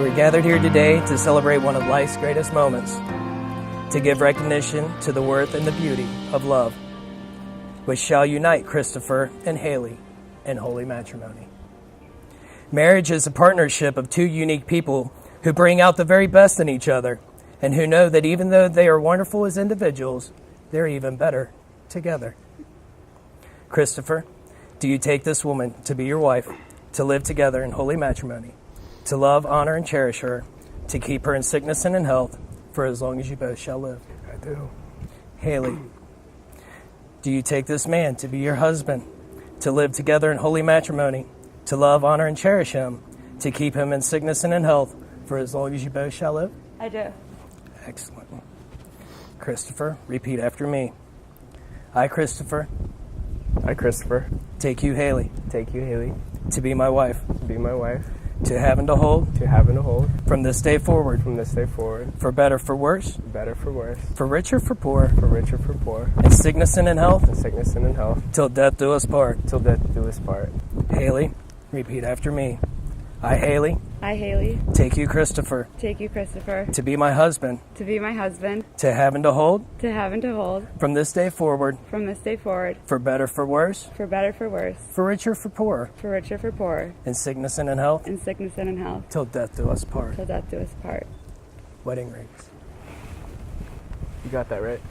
We're gathered here today to celebrate one of life's greatest moments, to give recognition to the worth and the beauty of love, which shall unite Christopher and Haylie in holy matrimony. Marriage is a partnership of two unique people who bring out the very best in each other and who know that even though they are wonderful as individuals, they're even better together. Christopher, do you take this woman to be your wife, to live together in holy matrimony, to love, honor, and cherish her, to keep her in sickness and in health for as long as you both shall live? I do. Haylie, do you take this man to be your husband, to live together in holy matrimony, to love, honor, and cherish him, to keep him in sickness and in health for as long as you both shall live? I do. Excellent. Christopher, repeat after me. I, Christopher, take you, Haylie, to be my wife, to have and to hold, from this day forward, for better, for worse, for richer, for poor, in sickness and in health, till death do us part. Haylie, repeat after me. I, Haylie, take you, Christopher, to be my husband, to have and to hold, from this day forward, for better, for worse, for richer, for poor, in sickness and in health, till death do us part. Wedding rings. You got that right.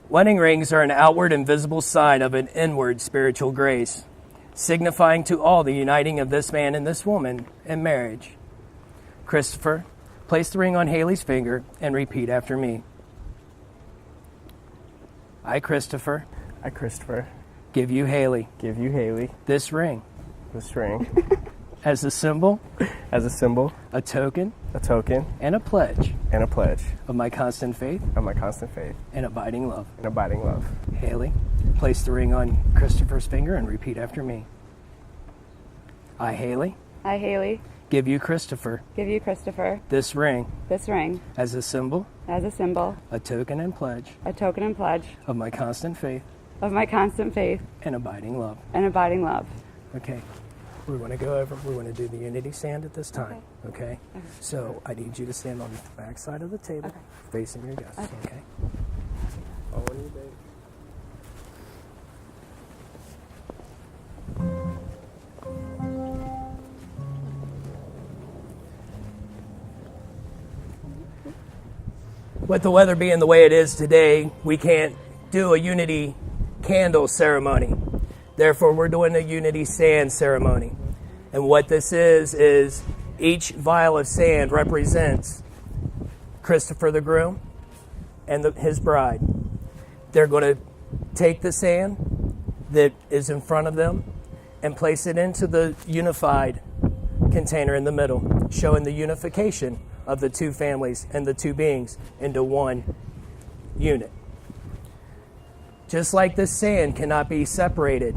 Wedding rings are an outward and visible sign of an inward spiritual grace, signifying to all the uniting of this man and this woman in marriage. Christopher, place the ring on Haylie's finger and repeat after me. I, Christopher, give you, Haylie, this ring, as a symbol, a token, and a pledge, of my constant faith, and abiding love. Haylie, place the ring on Christopher's finger and repeat after me. I, Haylie, give you, Christopher, this ring, as a symbol, a token and pledge, of my constant faith, and abiding love. Okay. We want to do the unity stand at this time, okay? So I need you to stand on the back side of the table, facing your guests, okay? All on you, babe. With the weather being the way it is today, we can't do a unity candle ceremony. Therefore, we're doing a unity sand ceremony. And what this is each vial of sand represents Christopher the groom and his bride. They're going to take the sand that is in front of them and place it into the unified container in the middle, showing the unification of the two families and the two beings into one unit. Just like this sand cannot be separated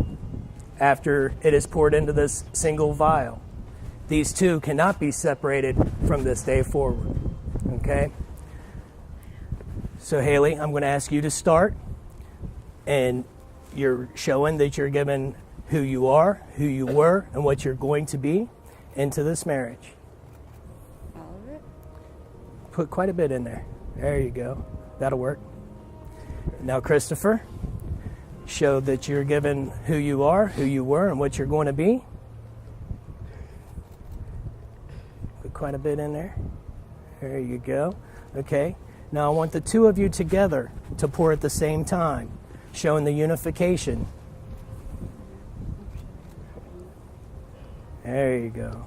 after it is poured into this single vial, these two cannot be separated from this day forward. Okay? So Haylie, I'm going to ask you to start, and you're showing that you're giving who you are, who you were, and what you're going to be into this marriage. All of it? Put quite a bit in there. There you go. That'll work. Now, Christopher, show that you're given who you are, who you were, and what you're going to be. Put quite a bit in there. There you go. Okay. Now I want the two of you together to pour at the same time, showing the unification. There you go.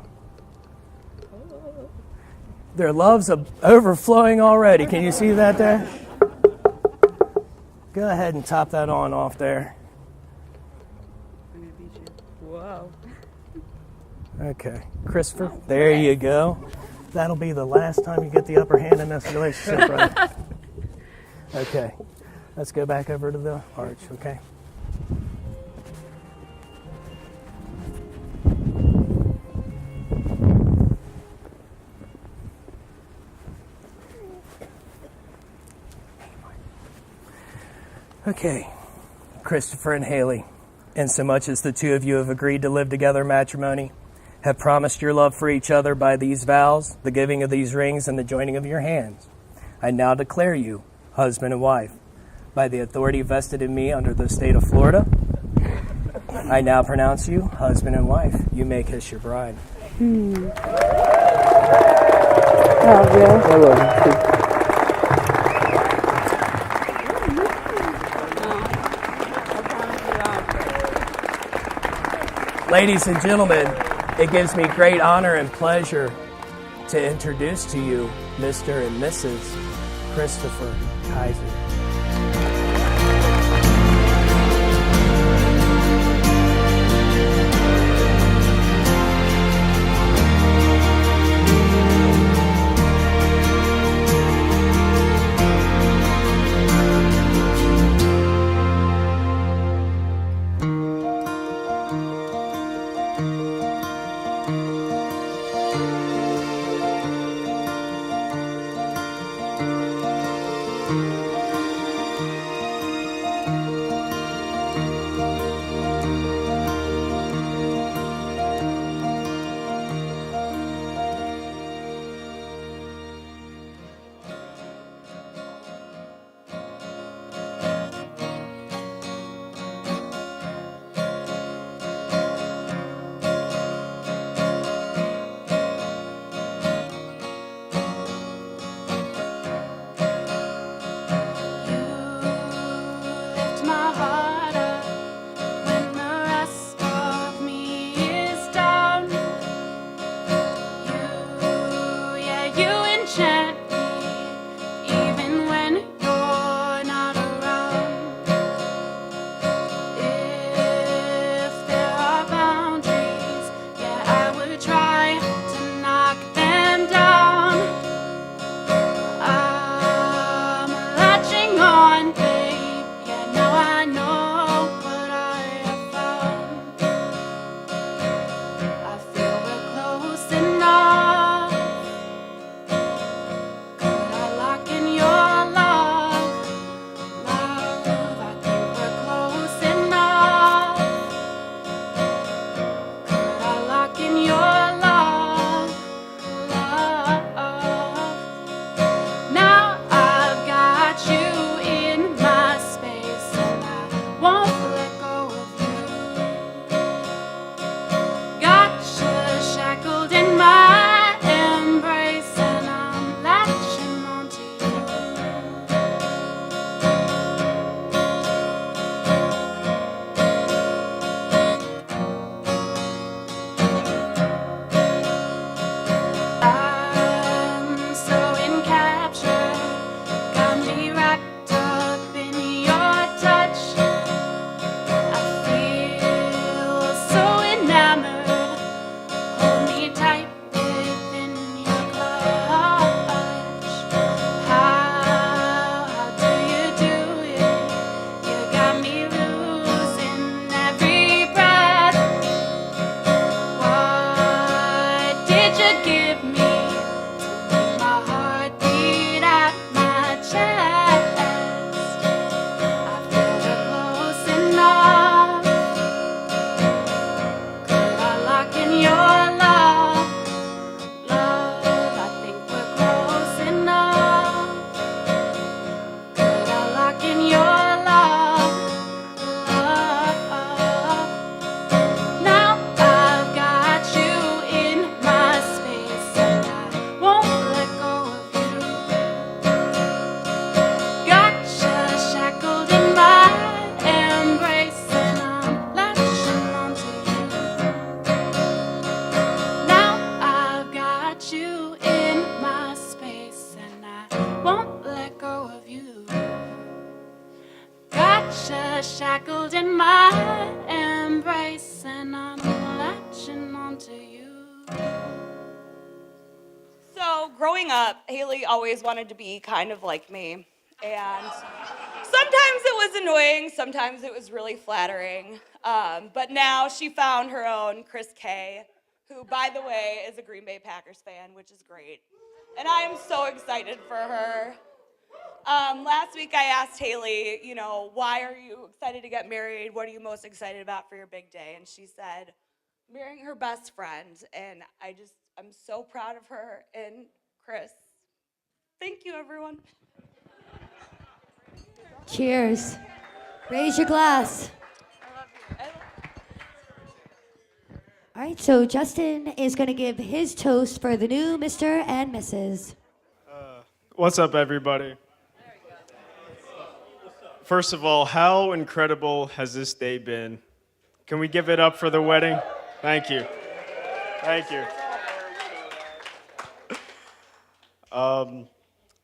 Their love's overflowing already. Can you see that there? Go ahead and top that on off there. I'm going to beat you. Whoa. Okay. Christopher, there you go. That'll be the last time you get the upper hand in this relationship, brother. Okay. Let's go back over to the arch, okay? Okay. Christopher and Haylie, insomuch as the two of you have agreed to live together in matrimony, have promised your love for each other by these vows, the giving of these rings, and the joining of your hands. I now declare you husband and wife. By the authority vested in me under the state of Florida, I now pronounce you husband and wife. You may kiss your bride. Oh, yeah. I love you. Ladies and gentlemen, it gives me great honor and pleasure to introduce to you Mr. and Mrs. Christopher Kaiser. Shackled in my embrace, and I'm latching onto you. So, growing up, Haylie always wanted to be kind of like me. And sometimes it was annoying, sometimes it was really flattering. But now she found her own Chris K, who, by the way, is a Green Bay Packers fan, which is great. And I am so excited for her. Last week I asked Haylie, why are you excited to get married? What are you most excited about for your big day? And she said, marrying her best friend. And I'm so proud of her and Chris. Thank you, everyone. Cheers. Raise your glass. All right, so Justin is going to give his toast for the new Mr. and Mrs. What's up, everybody? First of all, how incredible has this day been? Can we give it up for the wedding? Thank you. Thank you.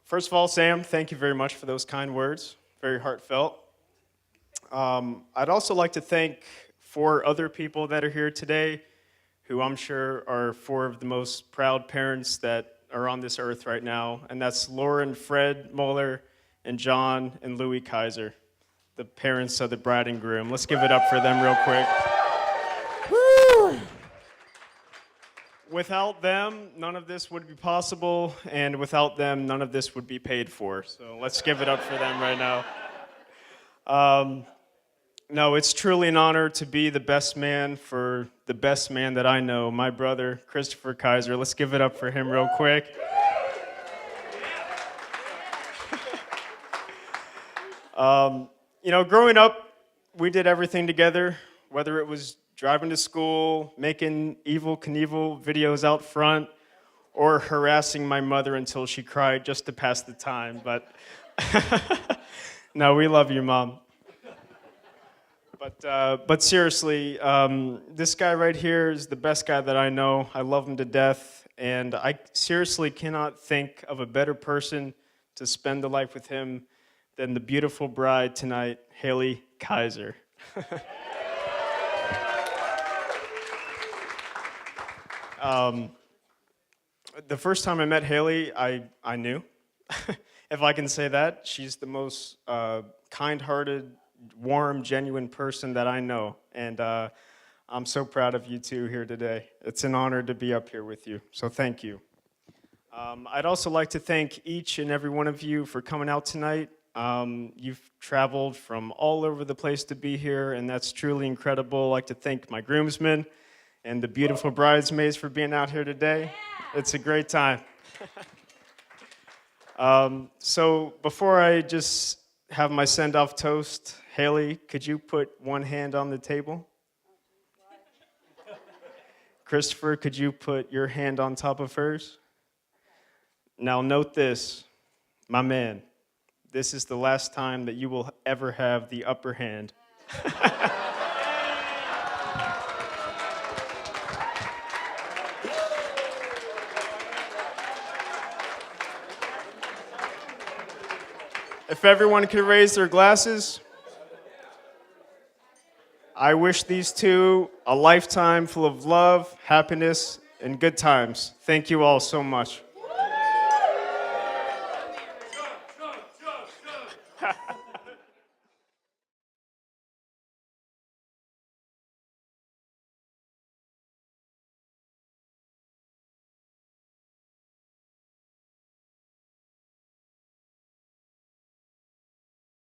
First of all, Sam, thank you very much for those kind words. Very heartfelt. I'd also like to thank 4 other people that are here today, who I'm sure are 4 of the most proud parents that are on this earth right now, and that's Lauren, Fred Muller, and John and Louis Kaiser, the parents of the bride and groom. Let's give it up for them real quick. Woo! Without them, none of this would be possible, and without them, none of this would be paid for. So let's give it up for them right now. No, it's truly an honor to be the best man for the best man that I know, my brother, Christopher Kaiser. Let's give it up for him real quick. Growing up, we did everything together, whether it was driving to school, making Evel Knievel videos out front, or harassing my mother until she cried just to pass the time. But no, we love you, Mom. But seriously, this guy right here is the best guy that I know. I love him to death, and I seriously cannot think of a better person to spend the life with him than the beautiful bride tonight, Haylie Kaiser. The first time I met Haylie, I knew, if I can say that. She's the most kind-hearted, warm, genuine person that I know, and I'm so proud of you two here today. It's an honor to be up here with you, so thank you. I'd also like to thank each and every one of you for coming out tonight. You've traveled from all over the place to be here, and that's truly incredible. I'd like to thank my groomsmen and the beautiful bridesmaids for being out here today. It's a great time. So before I just have my send-off toast, Haylie, could you put one hand on the table? Christopher, could you put your hand on top of hers? Now note this, my man, this is the last time that you will ever have the upper hand. If everyone could raise their glasses, I wish these two a lifetime full of love, happiness, and good times. Thank you all so much.